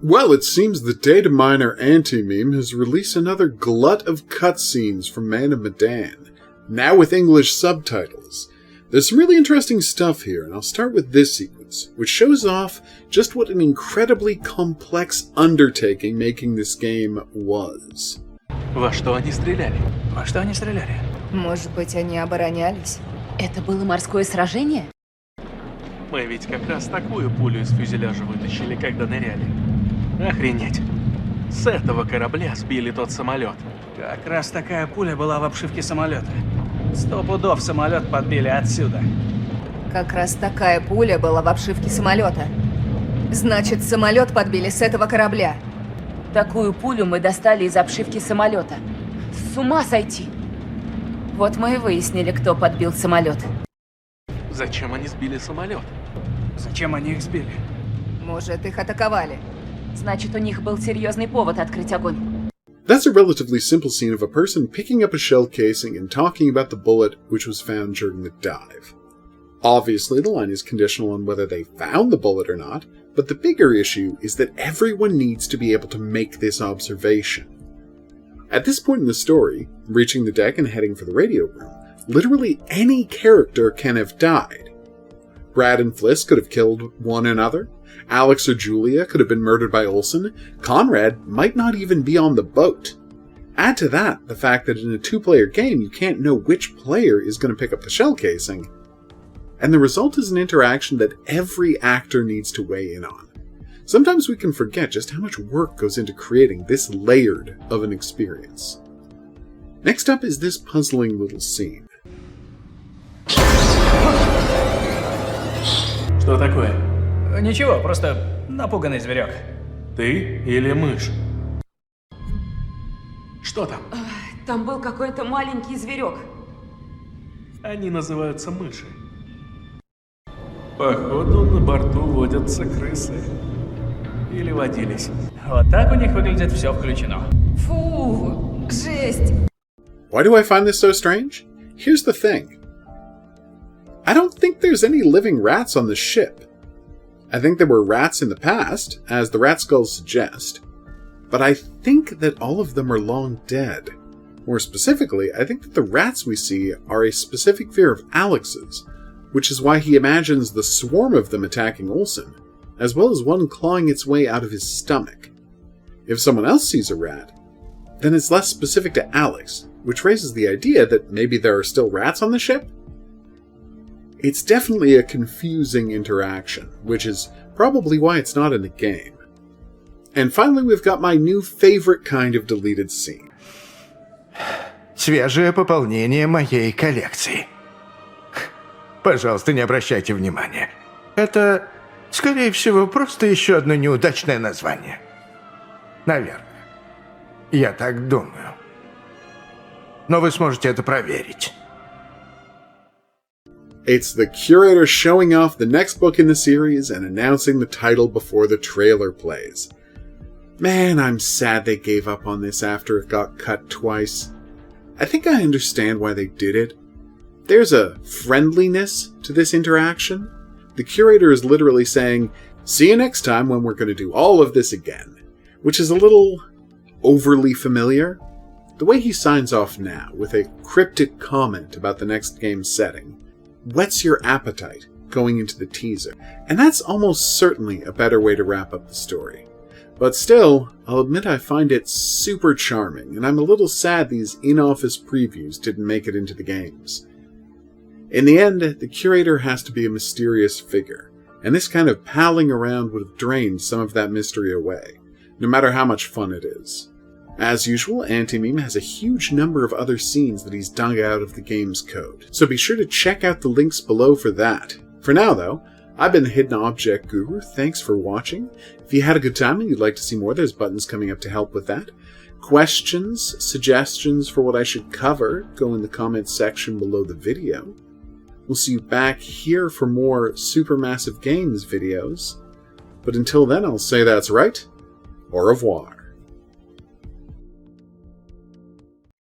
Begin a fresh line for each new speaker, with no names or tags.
Well, it seems the data miner Antimeme has released another glut of cutscenes from Man of Medan, now with English subtitles. There's some really interesting stuff here, and I'll start with this sequence, which shows off just what an incredibly complex undertaking making this game was.
Во что они стреляли?
Во что они стреляли?
Может быть, они оборонялись?
Это было морское сражение?
Мы ведь как раз такую пулю из фюзеляжа вытащили, когда ныряли. Охренеть. С этого корабля сбили тот самолет.
Как раз такая пуля была в обшивке самолета. 100 пудов самолет подбили отсюда.
Как раз такая пуля была в обшивке самолета. Значит, самолет подбили с этого корабля.
Такую пулю мы достали из обшивки самолета. С ума сойти! Вот мы и выяснили, кто подбил самолет.
Зачем они сбили самолет?
Зачем они их сбили?
Может, их атаковали?
Значит, у них был серьезный повод открыть огонь.
That's a relatively simple scene of a person picking up a shell casing and talking about the bullet which was found during the dive. Obviously, the line is conditional on whether they found the bullet or not, but the bigger issue is that everyone needs to be able to make this observation. At this point in the story, reaching the deck and heading for the radio room, literally any character can have died. Brad and Fliss could have killed one another, Alex or Julia could have been murdered by Olsen, Conrad might not even be on the boat. Add to that the fact that in a two-player game you can't know which player is going to pick up the shell casing, and the result is an interaction that every actor needs to weigh in on. Sometimes we can forget just how much work goes into creating this layered of an experience. Next up is this puzzling little scene.
Что такое?
Ничего, просто напуганный зверек.
Ты или мышь? Что там?
Там был какой-то маленький зверек.
Они называются мыши. Походу, на борту водятся крысы. Или водились.
Вот так у них выглядит все включено.
Фу, жесть!
Why do I find this so strange? Here's the thing. I don't think there's any living rats on the ship. I think there were rats in the past, as the rat skulls suggest, but I think that all of them are long dead. More specifically, I think that the rats we see are a specific fear of Alex's, which is why he imagines the swarm of them attacking Olsen, as well as one clawing its way out of his stomach. If someone else sees a rat, then it's less specific to Alex, which raises the idea that maybe there are still rats on the ship? It's definitely a confusing interaction, which is probably why it's not in the game. And finally, we've got my new favorite kind of deleted scene.
Свежее пополнение моей коллекции. Пожалуйста, не обращайте внимания. Это, скорее всего, просто еще одно неудачное название. Наверное. Я так думаю. Но вы сможете это проверить.
It's the curator showing off the next book in the series and announcing the title before the trailer plays. Man, I'm sad they gave up on this after it got cut twice. I think I understand why they did it. There's a friendliness to this interaction. The curator is literally saying, see you next time when we're going to do all of this again, which is a little overly familiar. The way he signs off now, with a cryptic comment about the next game's setting, whets your appetite going into the teaser, and that's almost certainly a better way to wrap up the story. But still, I'll admit I find it super charming, and I'm a little sad these in-office previews didn't make it into the games. In the end, the curator has to be a mysterious figure, and this kind of palling around would have drained some of that mystery away, no matter how much fun it is. As usual, Antimeme has a huge number of other scenes that he's dug out of the game's code, so be sure to check out the links below for that. For now though, I've been the Hidden Object Guru, thanks for watching. If you had a good time and you'd like to see more, there's buttons coming up to help with that. Questions, suggestions for what I should cover, go in the comments section below the video. We'll see you back here for more Supermassive Games videos, but until then I'll say that's right, au revoir.